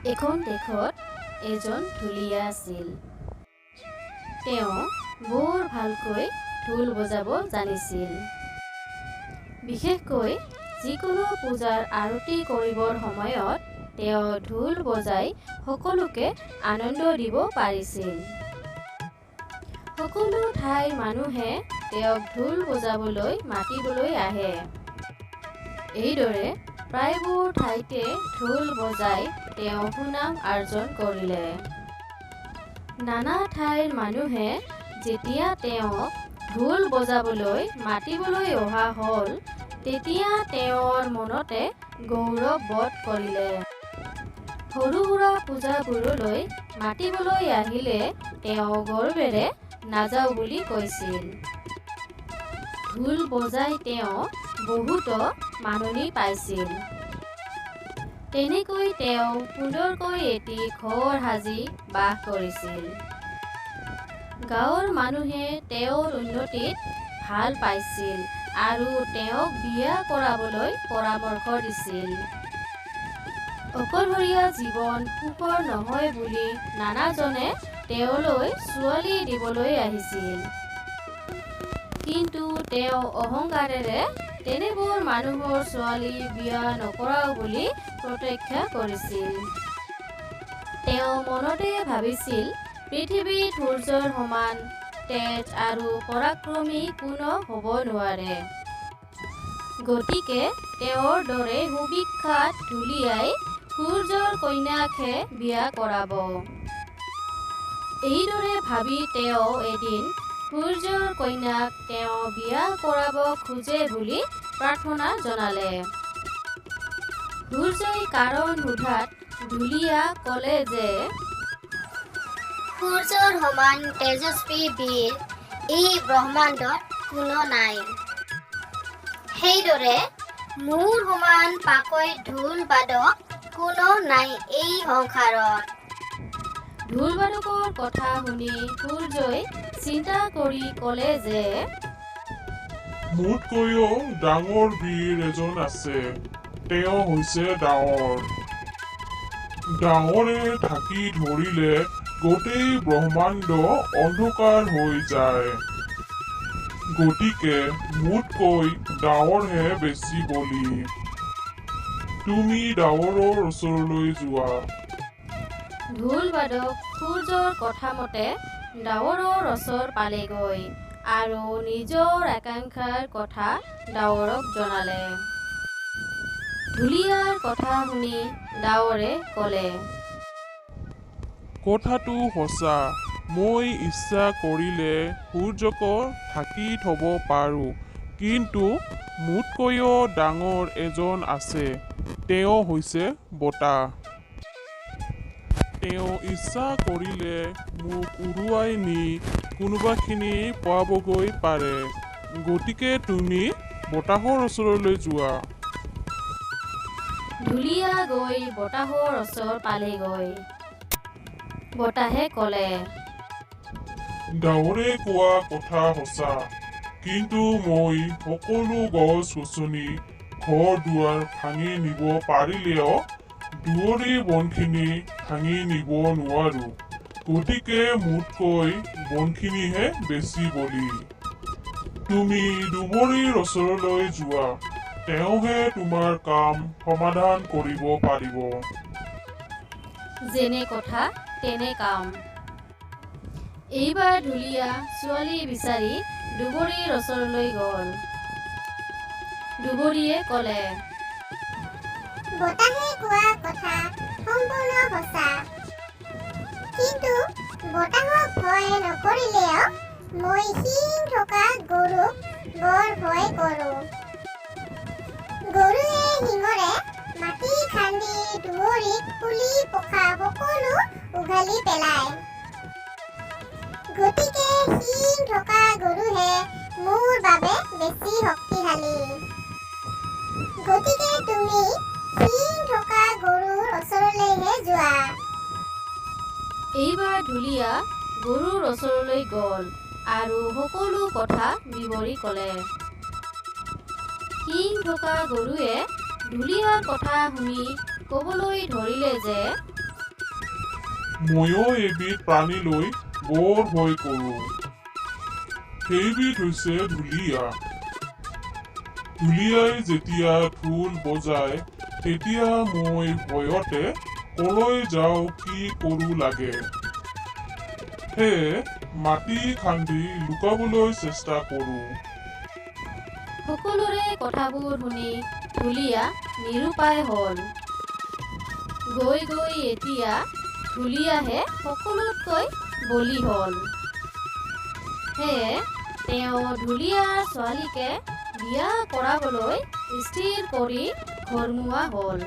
এখন দেশত এজন ঢুলীয়া আছিল। তেওঁ বৰ ভালকৈ ঢোল বজাব জানিছিল। বিশেষকৈ যিকোনো পূজাৰ আৰতি কৰিবৰ সময়ত তেওঁ ঢোল বজাই সকলোকে আনন্দ দিব পাৰিছিল। সকলো ঠাইৰ মানুহে তেওঁক ঢোল বজাবলৈ মাতিবলৈ আহে। এইদৰে প্ৰায়বোৰ ঠাইতে ঢোল বজাই তেওঁ সুনাম অৰ্জন কৰিলে। নানা ঠাইৰ মানুহে যেতিয়া তেওঁক ঢোল বজাবলৈ মাতিবলৈ অহা হ'ল, তেতিয়া তেওঁৰ মনতে গৌৰৱ বোধ কৰিলে। সৰু সুৰা পূজাবোৰলৈ মাতিবলৈ আহিলে তেওঁ গৌৰৱেৰে নাযাওঁ বুলি কৈছিল। ঢোল বজাই তেওঁ বহুতো মাননি পাইছিল। তেনেকৈ তেওঁ সুন্দৰকৈ এটি ঘৰ সাজি বাস কৰিছিল। গাঁৱৰ মানুহে তেওঁৰ উন্নতিত ভাল পাইছিল আৰু তেওঁক বিয়া কৰাবলৈ পৰামৰ্শ দিছিল। অকলশৰীয়া জীৱন সুখৰ নহয় বুলি নানাজনে তেওঁলৈ ছোৱালী দিবলৈ আহিছিল। কিন্তু তেওঁ অহংকাৰেৰে তেনেবোৰ মানুহৰ ছোৱালী বিয়া নকৰাও বুলি প্ৰত্যক্ষ কৰিছিল। তেওঁ মনতে ভাবিছিল, পৃথিৱীত সূৰ্যৰ সমান তেজ আৰু পৰাক্ৰমী কোনো হ'ব নোৱাৰে। গতিকে তেওঁৰ দৰে সুবিখ্যাত ঢুলীয়াই সূৰ্যৰ কন্যাকহে বিয়া কৰাব। এইদৰে ভাবি তেওঁ এদিন সূৰ্যৰ কন্যাক তেওঁ বিয়া কৰাব খোজে বুলি প্ৰাৰ্থনা জনালে। সূৰ্যই কাৰণ সোধাত ঢুলীয়া ক'লে যে সূৰ্যৰ সমান তেজস্বী বীৰ এই ব্ৰহ্মাণ্ডত কোনো নাই। সেইদৰে মোৰ সমান পাকৈ ঢোল বাদক কোনো নাই এই সংসাৰত। ঢোল বাদকৰ কথা শুনি সূৰ্যই চিন্তা কৰি ক'লে যে মোতকৈও ডাঙৰ বীৰ এজন আছে। তেওঁ হৈছে ডাৱৰ। ডাৱৰে ঢাকি ধৰিলে গোটেই ব্ৰহ্মাণ্ড অন্ধকাৰ হৈ যায়। গতিকে মোতকৈ ডাৱৰহে বেছি বলি। তুমি ডাৱৰৰ ওচৰলৈ যোৱা। ঢোল বাদক সূৰ্যৰ কথা মতে ডাৱৰৰ ওচৰ পালেগৈ আৰু নিজৰ আকাংক্ষাৰ কথা ডাৱৰক জনালে। ঢুলীয়াৰ কথা শুনি ডাৱৰে ক'লে, কথাটো সঁচা। মই ইচ্ছা কৰিলে সূৰ্যক ঢাকি থব পাৰোঁ, কিন্তু মোতকৈও ডাঙৰ এজন আছে। তেওঁ হৈছে বতাহ। তেওঁ ইচ্ছা কৰিলে মোক উৰুৱাই নি কোনোবাখিনি পোৱাবগৈ পাৰে। গতিকে তুমি বতাহৰ ওচৰলৈ যোৱা। ঢুলীয়া গৈ বতাহৰ ওচৰ পালেগৈ। বতাহে ক'লে, ডাৱৰে কোৱা কথা সঁচা, কিন্তু মই সকলো গছ-গছনি ঘৰ দুৱাৰ ভাঙি নিব পাৰিলেও দুৱৰী বনখিনি ভাঙি নিব নোৱাৰোঁ। গতিকে মোতকৈ বনখিনিহে বেছি বলি। তুমি দুৱৰীৰ ওচৰলৈ যোৱা। তেওঁহে তোমাৰ কাম সমাধান কৰিব পাৰিব। যেনে কথা তেনে কাম। এইবাৰ ঢুলীয়া ছোৱালী বিচাৰি দুৱৰীৰ ওচৰলৈ গ'ল। দুৱৰীয়ে ক'লে, বতাহে কোৱা কথা সম্পূৰ্ণ সঁচা, কিন্তু বতাহক ভয় নকৰিলেও মই শিং থকা গৰুক বৰ ভয় কৰোঁ। গৰুৱে শিঙৰে মাটি খান্দি দুৱৰীত পুলি পখা সকলো উঘালি পেলায়। গতিকে শিং থকা গৰুহে মোৰ বাবে বেছি শক্তিশালী। গতিকে তুমি শিং থকা গৰুৰ ওচৰলৈহে যোৱা। এইবাৰ ঢুলীয়া গৰুৰ ওচৰলৈ গ'ল আৰু সকলো কথা বিৱৰি ক'লে। শিং থকা গৰুৱে ঢুলীয়াৰ কথা শুনি ক'বলৈ ধৰিলে যে ময়ো এবিধ প্ৰাণীলৈ বৰ ভয় কৰোঁ। সেইবিধ হৈছে ঢুলীয়া। ঢুলীয়াই যেতিয়া ঢোল বজায় তেতিয়া মই ভয়তে কলৈ যাওঁ কি কৰোঁ লাগে। সেয়ে মাটি খান্দি লুকাবলৈ চেষ্টা কৰোঁ। সকলোৰে কথাবোৰ শুনি ঢুলীয়া নিৰুপায় হ'ল। গৈ গৈ এতিয়া ঢুলীয়াহে সকলোতকৈ বলি হ'ল। সেয়ে তেওঁ ঢুলীয়াৰ ছোৱালীকে বিয়া কৰাবলৈ স্থিৰ কৰি ঘৰমুৱা হ'ল।